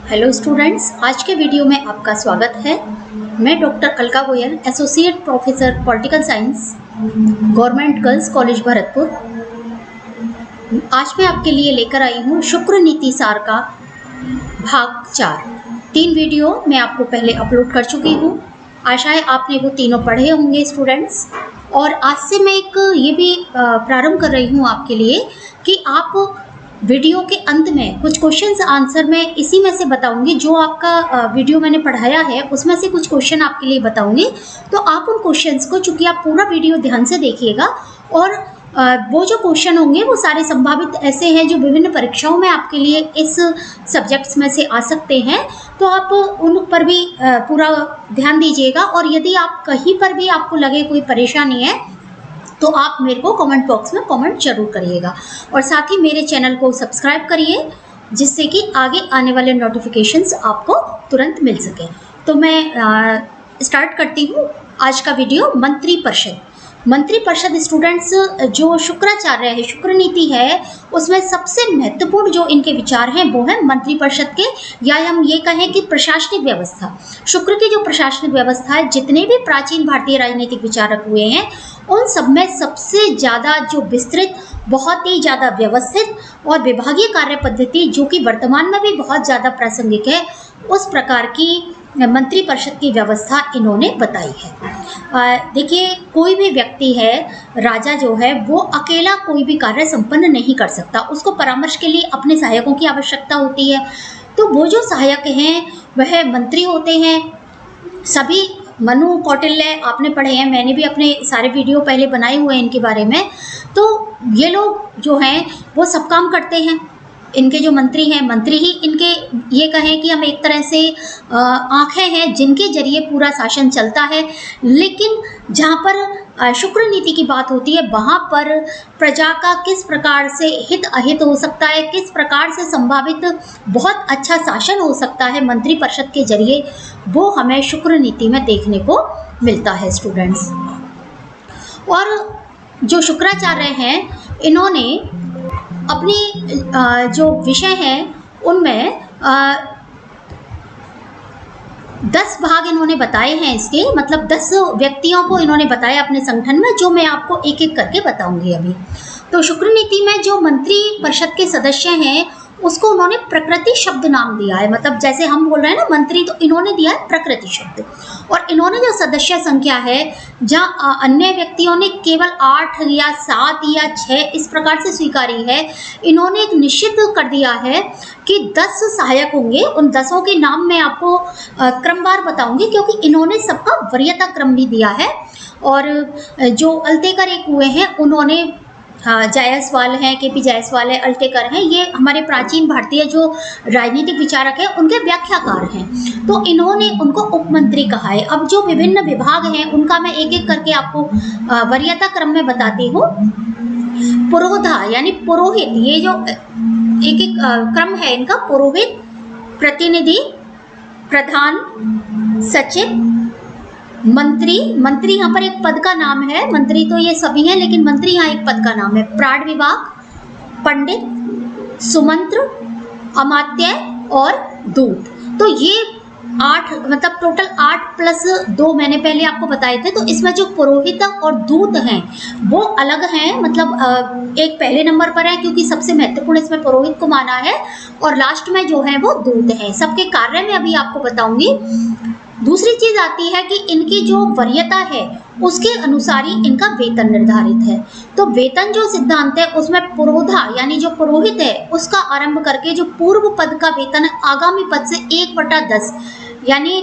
Hello students, आज के video में आपका स्वागत है। मैं doctor Alka Goyal, associate professor political science, government girls college Bharatpur. आज मैं आपके लिए लेकर आई हूँ शुक्र नीति सार का भाग 4। 3 वीडियो मैं आपको पहले अपलोड कर चुकी हूँ। आशा है आपने वो तीनों पढ़े होंगे स्टूडेंट्स। और आज से मैं एक ये भी प्रारंभ कर रही हूँ आपके लिए कि आप वीडियो के अंत में कुछ क्वेश्चंस आंसर मैं इसी में से बताऊंगी। जो आपका वीडियो मैंने पढ़ाया है उसमें से कुछ क्वेश्चन आपके लिए बताऊंगी, तो आप उन क्वेश्चंस को, चूंकि आप पूरा वीडियो ध्यान से देखिएगा, और वो जो क्वेश्चन होंगे वो सारे संभावित ऐसे हैं जो विभिन्न परीक्षाओं में आपके लिए इस सब्जेक्ट्स में से आ सकते हैं, तो आप उन पर भी पूरा ध्यान दीजिएगा। और यदि आप कहीं पर भी आपको लगे कोई परेशानी है तो आप मेरे को कमेंट बॉक्स में कमेंट जरूर करिएगा। और साथ ही मेरे चैनल को सब्सक्राइब करिए, जिससे कि आगे आने वाले नोटिफिकेशंस आपको तुरंत मिल सके। तो मैं स्टार्ट करती हूँ आज का वीडियो। मंत्री परिषद स्टूडेंट्स, जो शुक्राचार्य है, शुक्र नीति है, उसमें सबसे महत्वपूर्ण जो इनके विचार हैं वो है मंत्री परिषद के, या हम ये कहें कि प्रशासनिक व्यवस्था। शुक्र की जो प्रशासनिक व्यवस्था है, जितने भी प्राचीन भारतीय राजनीतिक विचारक हुए हैं उन सब में सबसे ज़्यादा जो विस्तृत, बहुत ही ज़्यादा व्यवस्थित और विभागीय कार्य पद्धति, जो कि वर्तमान में भी बहुत ज़्यादा प्रासंगिक है, उस प्रकार की मंत्री परिषद की व्यवस्था इन्होंने बताई है। देखिए, कोई भी व्यक्ति है, राजा जो है, वो अकेला कोई भी कार्य संपन्न नहीं कर सकता। उसको परामर्श के लिए अपने सहायकों की आवश्यकता होती है। तो वो जो सहायक हैं वह मंत्री होते हैं। सभी मनु, कौटिल्य आपने पढ़े हैं, मैंने भी अपने सारे वीडियो पहले बनाए हुए हैं इनके बारे में। तो ये लोग जो हैं वो सब काम करते हैं। इनके जो मंत्री हैं, मंत्री ही इनके, ये कहें कि हम एक तरह से आँखें हैं जिनके जरिए पूरा शासन चलता है। लेकिन जहाँ पर शुक्र नीति की बात होती है, वहाँ पर प्रजा का किस प्रकार से हित अहित हो सकता है, किस प्रकार से संभावित बहुत अच्छा शासन हो सकता है मंत्री परिषद के जरिए, वो हमें शुक्र नीति में देखने को मिलता है स्टूडेंट्स। और जो शुक्राचार्य हैं, इन्होंने अपनी जो विषय हैं उनमें 10 भाग इन्होंने बताए हैं इसके, मतलब 10 व्यक्तियों को इन्होंने बताया अपने संगठन में, जो मैं आपको एक एक करके बताऊंगी अभी। तो शुक्र नीति में जो मंत्री परिषद के सदस्य हैं उसको उन्होंने प्रकृति शब्द नाम दिया है। मतलब जैसे हम बोल रहे हैं ना मंत्री, तो इन्होंने दिया है प्रकृति शब्द। और इन्होंने जो सदस्य संख्या है, जहाँ अन्य व्यक्तियों ने केवल 8 या 7 या 6 इस प्रकार से स्वीकारी है, इन्होंने एक निश्चित कर दिया है कि 10 सहायक होंगे। उन 10 के नाम मैं आपको क्रमवार बताऊंगी, क्योंकि इन्होंने सबका वरीयता क्रम भी दिया है। और जो अल्तेकर एक हुए हैं, उन्होंने जायसवाल हैं, केपी जायसवाल है, अल्टेकर हैं, ये हमारे प्राचीन भारतीय जो राजनीतिक विचारक हैं उनके व्याख्याकार हैं। तो इन्होंने उनको उपमंत्री कहा है। अब जो विभिन्न विभाग हैं उनका मैं एक एक करके आपको वरीयता क्रम में बताती हूँ। पुरोधा यानी पुरोहित, ये जो एक एक क्रम है इनका, पुरोहित, प्रतिनिधि, प्रधान, सचिव, मंत्री यहाँ पर एक पद का नाम है। मंत्री तो ये सभी हैं, लेकिन मंत्री यहाँ एक पद का नाम है। प्राण विभाग, पंडित, सुमंत्र, अमात्य और दूत। तो ये 8, मतलब टोटल 8 प्लस 2 मैंने पहले आपको बताए थे। तो इसमें जो पुरोहित और दूत हैं वो अलग हैं, मतलब एक पहले नंबर पर है क्योंकि सबसे महत्वपूर्ण इसमें पुरोहित को माना है, और लास्ट में जो है वो दूत हैं। सबके कार्य में अभी आपको बताऊंगी। दूसरी चीज आती है कि इनकी जो वरीयता है उसके अनुसार ही इनका वेतन निर्धारित है। तो वेतन जो सिद्धांत है उसमें पुरोधा यानी जो पुरोहित है उसका आरंभ करके जो पूर्व पद का वेतन है, आगामी पद से 1/10, यानी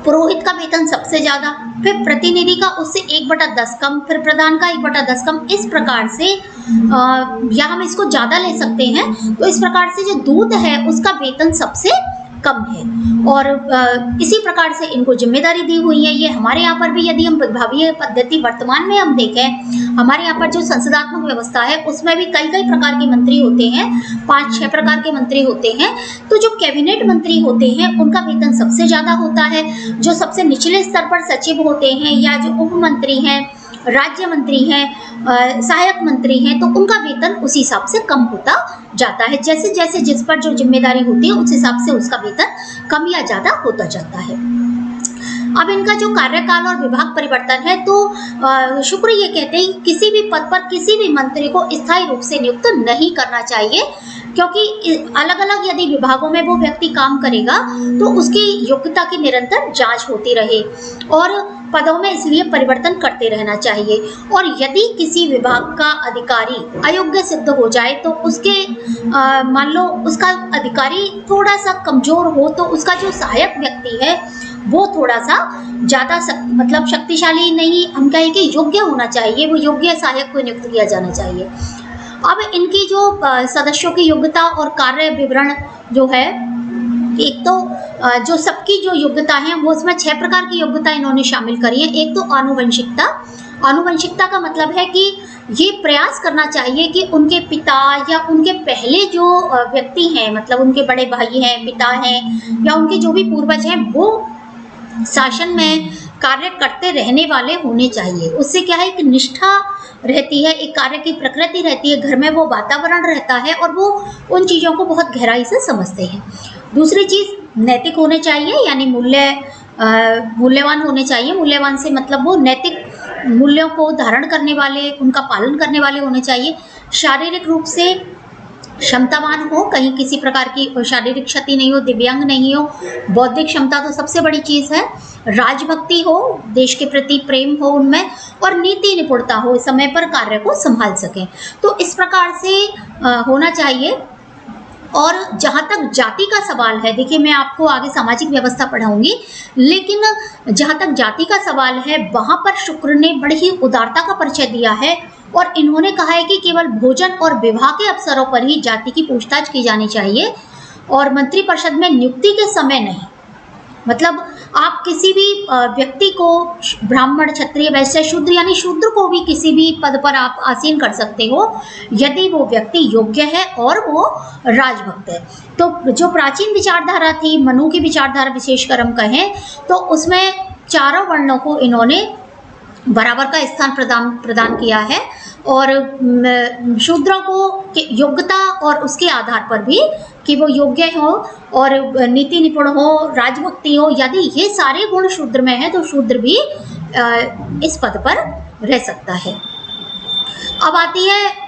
पुरोहित का वेतन सबसे ज्यादा, फिर प्रतिनिधि का उससे 1/10 कम, फिर प्रधान का 1/10 कम। इस प्रकार से या हम इसको ज्यादा ले सकते हैं। तो इस प्रकार से जो दूत है उसका वेतन सबसे कम है। और इसी प्रकार से इनको जिम्मेदारी दी हुई है। ये हमारे यहाँ पर भी, यदि हम विभागीय पद्धति वर्तमान में हम देखें, हमारे यहाँ पर जो संसदात्मक व्यवस्था है उसमें भी कई कई प्रकार के मंत्री होते हैं, 5-6 प्रकार के मंत्री होते हैं। तो जो कैबिनेट मंत्री होते हैं उनका वेतन सबसे ज़्यादा होता है। जो सबसे निचले स्तर पर सचिव होते हैं या जो उप मंत्री हैं राज्य मंत्री हैं, सहायक मंत्री हैं, तो उनका वेतन उसी हिसाब से कम होता जाता है। जैसे जैसे जिस पर जो जिम्मेदारी होती है उस हिसाब से उसका वेतन कम या ज़्यादा होता जाता है। अब इनका जो कार्यकाल और विभाग परिवर्तन है, तो शुक्र ये कहते हैं किसी भी पद पर किसी भी मंत्री को स्थायी रूप से नियुक्त नहीं करना चाहिए, क्योंकि अलग अलग यदि विभागों में वो व्यक्ति काम करेगा तो उसकी योग्यता की निरंतर जांच होती रहे और पदों में इसलिए परिवर्तन करते रहना चाहिए। और यदि किसी विभाग का अधिकारी अयोग्य सिद्ध हो जाए तो उसके मान लो उसका अधिकारी थोड़ा सा कमजोर हो तो उसका जो सहायक व्यक्ति है वो थोड़ा सा ज़्यादा मतलब शक्तिशाली नहीं, हम कहें कि योग्य होना चाहिए, वो योग्य सहायक को नियुक्त किया जाना चाहिए। अब इनकी जो सदस्यों की योग्यता और कार्य विवरण जो है, एक तो जो सबकी जो योग्यता है वो उसमें 6 प्रकार की योग्यता इन्होंने शामिल करी है। एक तो आनुवंशिकता। आनुवंशिकता का मतलब है कि ये प्रयास करना चाहिए कि उनके पिता या उनके पहले जो व्यक्ति हैं, मतलब उनके बड़े भाई हैं, पिता हैं या उनके जो भी पूर्वज हैं, वो शासन में कार्य करते रहने वाले होने चाहिए। उससे क्या है, एक निष्ठा रहती है, एक कार्य की प्रकृति रहती है, घर में वो वातावरण रहता है और वो उन चीज़ों को बहुत गहराई से समझते हैं। दूसरी चीज़ नैतिक होने चाहिए, यानी मूल्यवान होने चाहिए। मूल्यवान से मतलब वो नैतिक मूल्यों को धारण करने वाले, उनका पालन करने वाले होने चाहिए। शारीरिक रूप से क्षमतावान हो, कहीं किसी प्रकार की शारीरिक क्षति नहीं हो, दिव्यांग नहीं हो। बौद्धिक क्षमता तो सबसे बड़ी चीज़ है। राजभक्ति हो, देश के प्रति प्रेम हो उनमें, और नीति निपुणता हो, समय पर कार्य को संभाल सकें। तो इस प्रकार से होना चाहिए। और जहाँ तक जाति का सवाल है, देखिए मैं आपको आगे सामाजिक व्यवस्था पढ़ाऊंगी, लेकिन जहाँ तक जाति का सवाल है वहाँ पर शुक्र ने बड़ी ही उदारता का परिचय दिया है और इन्होंने कहा है कि केवल भोजन और विवाह के अवसरों पर ही जाति की पूछताछ की जानी चाहिए और मंत्रिपरिषद में नियुक्ति के समय नहीं। मतलब आप किसी भी व्यक्ति को ब्राह्मण, क्षत्रिय, वैश्य, शूद्र यानी शूद्र को भी किसी भी पद पर आप आसीन कर सकते हो यदि वो व्यक्ति योग्य है और वो राजभक्त है। तो जो प्राचीन विचारधारा थी, मनु की विचारधारा विशेषकर हम कहें, तो उसमें चारों वर्णों को इन्होंने बराबर का स्थान प्रदान किया है और शूद्रों को योग्यता और उसके आधार पर भी कि वो योग्य हो और नीति निपुण हो, राजभक्ति हो, यदि ये सारे गुण शूद्र में है तो शूद्र भी इस पद पर रह सकता है। अब आती है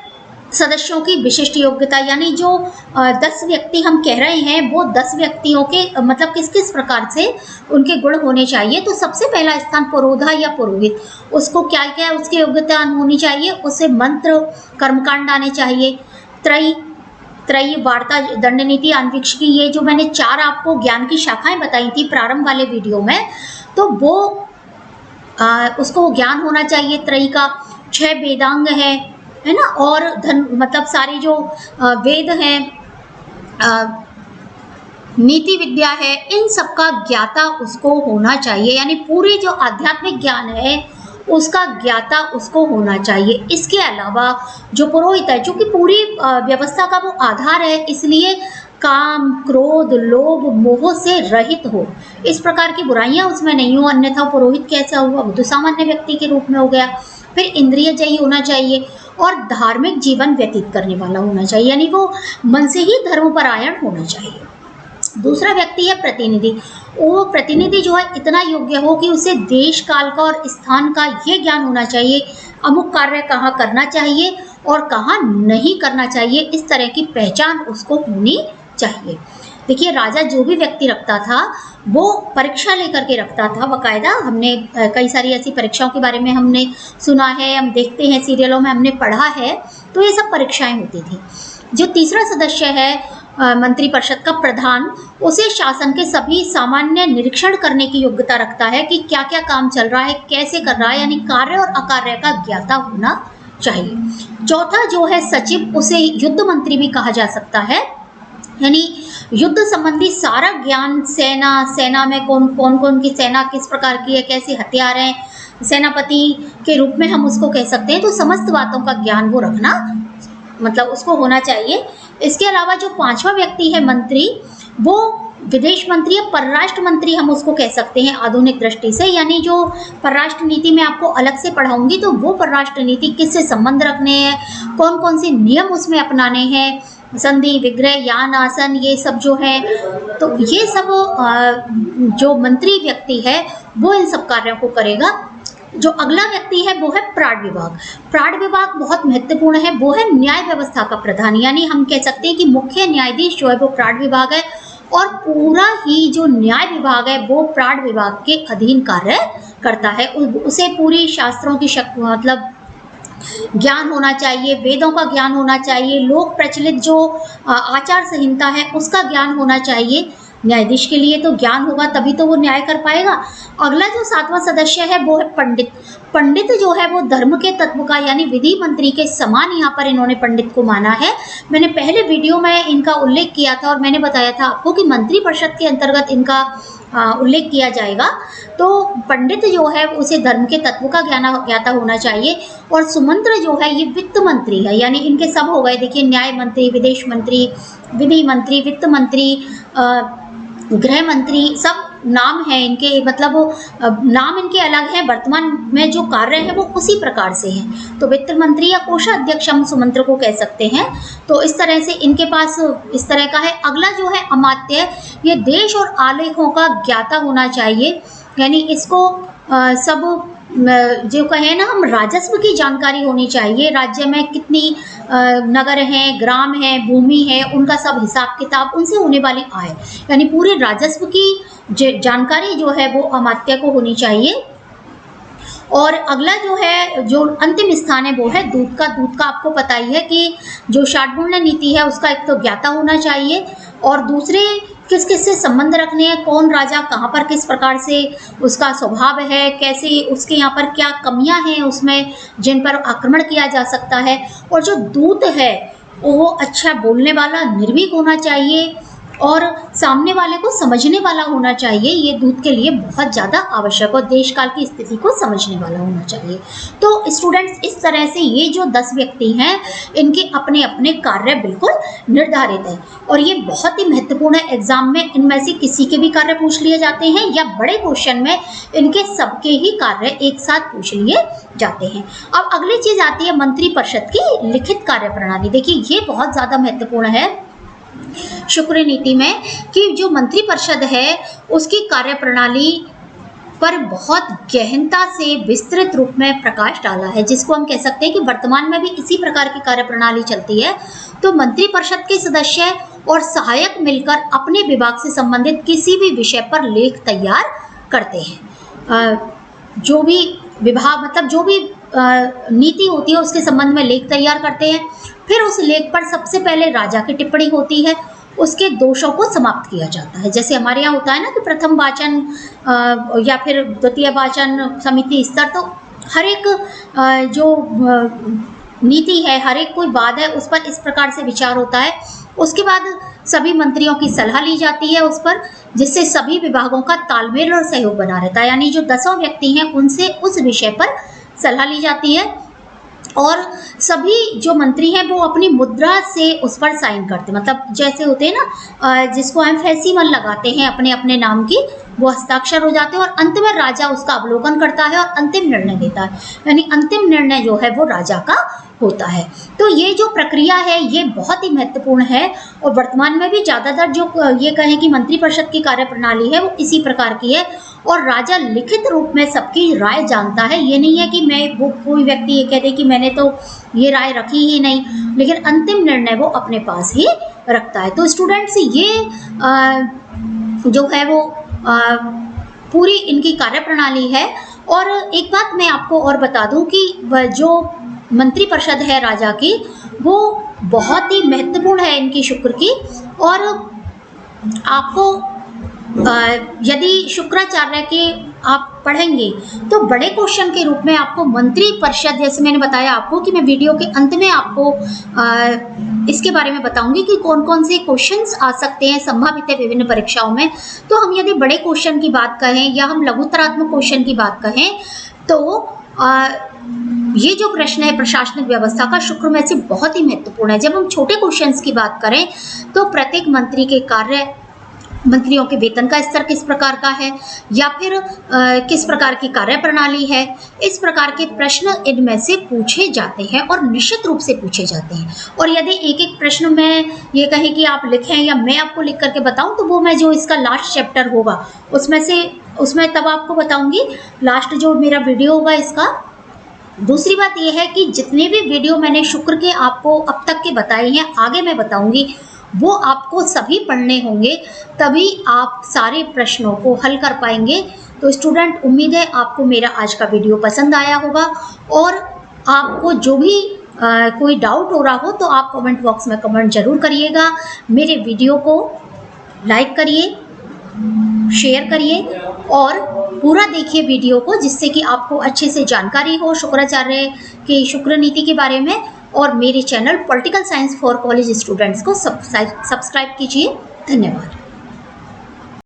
सदस्यों की विशिष्ट योग्यता, यानी जो 10 व्यक्ति हम कह रहे हैं वो 10 व्यक्तियों के मतलब किस किस प्रकार से उनके गुण होने चाहिए। तो सबसे पहला स्थान पुरोधा या पुरोहित, उसको क्या क्या उसकी योग्यता होनी चाहिए, उसे मंत्र कर्मकांड आने चाहिए। त्रयी वार्ता, दंड नीति, आन्वीक्षिकी, ये जो मैंने 4 आपको ज्ञान की शाखाएं बताई थी प्रारंभ वाले वीडियो में, तो वो उसको ज्ञान होना चाहिए त्रयी का। 6 वेदांग है ना, और मतलब सारे जो वेद हैं, नीति विद्या है, इन सब का ज्ञाता उसको होना चाहिए, यानी पूरे जो आध्यात्मिक ज्ञान है उसका ज्ञाता उसको होना चाहिए। इसके अलावा जो पुरोहित है, जो कि पूरी व्यवस्था का वो आधार है, इसलिए काम, क्रोध, लोभ, मोह से रहित हो, इस प्रकार की बुराइयां उसमें नहीं हो, अन्यथा पुरोहित कैसा हुआ, वो तो सामान्य व्यक्ति के रूप में हो गया। फिर इंद्रियजयी होना चाहिए और धार्मिक जीवन व्यतीत करने वाला होना चाहिए, यानी वो मन से ही धर्मपरायण होना चाहिए। दूसरा व्यक्ति है प्रतिनिधि। वो प्रतिनिधि जो है इतना योग्य हो कि उसे देश काल का और स्थान का ये ज्ञान होना चाहिए, अमुक कार्य कहाँ करना चाहिए और कहाँ नहीं करना चाहिए, इस तरह की पहचान उसको होनी चाहिए। देखिए राजा जो भी व्यक्ति रखता था वो परीक्षा लेकर के रखता था बकायदा। हमने कई सारी ऐसी परीक्षाओं के बारे में हमने सुना है, हम देखते हैं सीरियलों में, हमने पढ़ा है, तो ये सब परीक्षाएं होती थी। जो तीसरा सदस्य है मंत्रिपरिषद का प्रधान, उसे शासन के सभी सामान्य निरीक्षण करने की योग्यता रखता है कि क्या क्या काम चल रहा है, कैसे कर रहा है, यानी कार्य और अकार्य का ज्ञाता होना चाहिए। चौथा जो है सचिव, उसे युद्ध मंत्री भी कहा जा सकता है, यानी युद्ध संबंधी सारा ज्ञान, सेना में कौन की सेना किस प्रकार की है, कैसे हथियार हैं, सेनापति के रूप में हम उसको कह सकते हैं, तो समस्त बातों का ज्ञान वो रखना मतलब उसको होना चाहिए। इसके अलावा जो 5वां व्यक्ति है मंत्री, वो विदेश मंत्री या परराष्ट्र मंत्री हम उसको कह सकते हैं आधुनिक दृष्टि से। यानी जो परराष्ट्र नीति में आपको अलग से पढ़ाऊंगी, तो वो परराष्ट्र नीति किससे संबंध रखने हैं, कौन कौन से नियम उसमें अपनाने हैं, संधि, विग्रह, यान, आसन, ये सब जो है, तो ये सब जो मंत्री व्यक्ति है वो इन सब कार्यों को करेगा। जो अगला व्यक्ति है वो है प्राण विभाग। प्राण विभाग बहुत महत्वपूर्ण है, वो है न्याय व्यवस्था का प्रधान। यानी हम कह सकते हैं कि मुख्य न्यायाधीश जो है वो प्राण विभाग है, और पूरा ही जो न्याय विभाग है वो प्राण विभाग के अधीन कार्य करता है। उसे पूरी शास्त्रों की मतलब ज्ञान होना चाहिए, वेदों का ज्ञान होना चाहिए, लोक प्रचलित जो आचार संहिता है उसका ज्ञान होना चाहिए। न्यायाधीश के लिए तो ज्ञान होगा तभी तो वो न्याय कर पाएगा। अगला जो 7वां सदस्य है वो है पंडित। पंडित जो है वो धर्म के तत्व का, यानी विधि मंत्री के समान यहाँ पर इन्होंने पंडित को माना है। मैंने पहले वीडियो में इनका उल्लेख किया था और मैंने बताया था आपको कि मंत्री परिषद के अंतर्गत इनका उल्लेख किया जाएगा। तो पंडित जो है उसे धर्म के तत्व का ज्ञाता होना चाहिए। और सुमंत्र जो है ये वित्त मंत्री है, यानी इनके सब हो गए, देखिए, न्याय मंत्री, विदेश मंत्री, विधि मंत्री, वित्त मंत्री, गृह मंत्री, सब नाम है इनके, मतलब नाम इनके अलग है, वर्तमान में जो कार्य है वो उसी प्रकार से है। तो वित्त मंत्री या कोषाध्यक्ष हम सुमंत्र को कह सकते हैं। तो इस तरह से इनके पास इस तरह का है। अगला जो है अमात्य, ये देश और आलेखों का ज्ञाता होना चाहिए। यानी इसको सब जो कहे ना हम, राजस्व की जानकारी होनी चाहिए। राज्य में कितनी नगर हैं, ग्राम हैं, भूमि है, उनका सब हिसाब किताब, उनसे होने वाली आय, यानी पूरे राजस्व की जानकारी जो है वो अमात्य को होनी चाहिए। और अगला जो है, जो अंतिम स्थान है वो है दूत का। दूत का आपको पता ही है कि जो षाडगुण्य नीति है उसका एक तो ज्ञाता होना चाहिए, और दूसरे किस किस से संबंध रखने हैं, कौन राजा कहाँ पर किस प्रकार से उसका स्वभाव है, कैसे उसके यहाँ पर क्या कमियां हैं उसमें जिन पर आक्रमण किया जा सकता है। और जो दूत है वो अच्छा बोलने वाला, निर्भीक होना चाहिए और सामने वाले को समझने वाला होना चाहिए। ये दूत के लिए बहुत ज़्यादा आवश्यक, और देश काल की स्थिति को समझने वाला होना चाहिए। तो स्टूडेंट्स, इस तरह से ये जो 10 व्यक्ति हैं इनके अपने अपने कार्य बिल्कुल निर्धारित है, और ये बहुत ही महत्वपूर्ण है। एग्जाम में इनमें से किसी के भी कार्य पूछ लिए जाते हैं, या बड़े क्वेश्चन में इनके सबके ही कार्य एक साथ पूछ लिए जाते हैं। अब अगली चीज़ आती है मंत्री परिषद की लिखित कार्य प्रणाली। देखिए, ये बहुत ज़्यादा महत्वपूर्ण है शुक्र नीति में, कि जो मंत्री परिषद है उसकी कार्य प्रणाली पर बहुत गहनता से विस्तृत रूप में प्रकाश डाला है, जिसको हम कह सकते हैं कि वर्तमान में भी इसी प्रकार की कार्य प्रणाली चलती है। तो मंत्री परिषद के सदस्य और सहायक मिलकर अपने विभाग से संबंधित किसी भी विषय पर लेख तैयार करते हैं। जो भी विभाग, मतलब जो भी नीति होती है उसके संबंध में लेख तैयार करते हैं। फिर उस लेख पर सबसे पहले राजा की टिप्पणी होती है, उसके दोषों को समाप्त किया जाता है। जैसे हमारे यहाँ होता है ना कि प्रथम वाचन या फिर द्वितीय वाचन समिति स्तर, तो हर एक जो नीति है, हर एक कोई बात है उस पर इस प्रकार से विचार होता है। उसके बाद सभी मंत्रियों की सलाह ली जाती है उस पर, जिससे सभी विभागों का तालमेल और सहयोग बना रहता है। यानी जो 10 व्यक्ति हैं उनसे उस विषय पर सलाह ली जाती है, और सभी जो मंत्री हैं वो अपनी मुद्रा से उस पर साइन करते हैं। मतलब जैसे होते हैं ना, जिसको हम फैसीमल लगाते हैं अपने अपने नाम की, वो हस्ताक्षर हो जाते हैं, और अंत में राजा उसका अवलोकन करता है और अंतिम निर्णय देता है। यानी अंतिम निर्णय जो है वो राजा का होता है। तो ये जो प्रक्रिया है ये बहुत ही महत्वपूर्ण है, और वर्तमान में भी ज़्यादातर जो ये कहें कि मंत्री परिषद की कार्यप्रणाली है वो इसी प्रकार की है। और राजा लिखित रूप में सबकी राय जानता है। ये नहीं है कि वो कोई व्यक्ति ये कह दे कि मैंने तो ये राय रखी ही नहीं, लेकिन अंतिम निर्णय वो अपने पास ही रखता है। तो स्टूडेंट्स, ये जो है वो पूरी इनकी कार्यप्रणाली है। और एक बात मैं आपको और बता दूं कि जो मंत्री परिषद है राजा की, वो बहुत ही महत्वपूर्ण है इनकी शुक्र की। और आपको यदि शुक्राचार्य के आप पढ़ेंगे तो बड़े क्वेश्चन के रूप में आपको मंत्री परिषद, जैसे मैंने बताया आपको कि मैं वीडियो के अंत में आपको इसके बारे में बताऊंगी कि कौन कौन से क्वेश्चंस आ सकते हैं संभावित है विभिन्न परीक्षाओं में। तो हम यदि बड़े क्वेश्चन की बात कहें या हम लघुतरात्मक क्वेश्चन की बात कहें, तो ये जो प्रश्न है प्रशासनिक व्यवस्था का, शुक्र में से बहुत ही महत्वपूर्ण है। जब हम छोटे क्वेश्चंस की बात करें तो प्रत्येक मंत्री के कार्य, मंत्रियों के वेतन का स्तर किस प्रकार का है, या फिर किस प्रकार की कार्य प्रणाली है। इस प्रकार के प्रश्न इनमें से पूछे जाते हैं और निश्चित रूप से पूछे जाते हैं। और यदि एक एक प्रश्न में ये कहें कि आप लिखें या मैं आपको लिख करके बताऊं, तो वो मैं जो इसका लास्ट चैप्टर होगा उसमें तब आपको बताऊंगी, लास्ट जो मेरा वीडियो होगा इसका। दूसरी बात यह है कि जितने भी वीडियो मैंने शुक्र के आपको अब तक के बताए हैं, आगे मैं बताऊंगी, वो आपको सभी पढ़ने होंगे, तभी आप सारे प्रश्नों को हल कर पाएंगे। तो स्टूडेंट, उम्मीद है आपको मेरा आज का वीडियो पसंद आया होगा, और आपको जो भी कोई डाउट हो रहा हो तो आप कमेंट बॉक्स में कमेंट जरूर करिएगा। मेरे वीडियो को लाइक करिए, शेयर करिए और पूरा देखिए वीडियो को, जिससे कि आपको अच्छे से जानकारी हो शुक्राचार्य की शुक्र नीति के बारे में। और मेरे channel political science for college students को सब्सक्राइब कीजिए। धन्यवाद।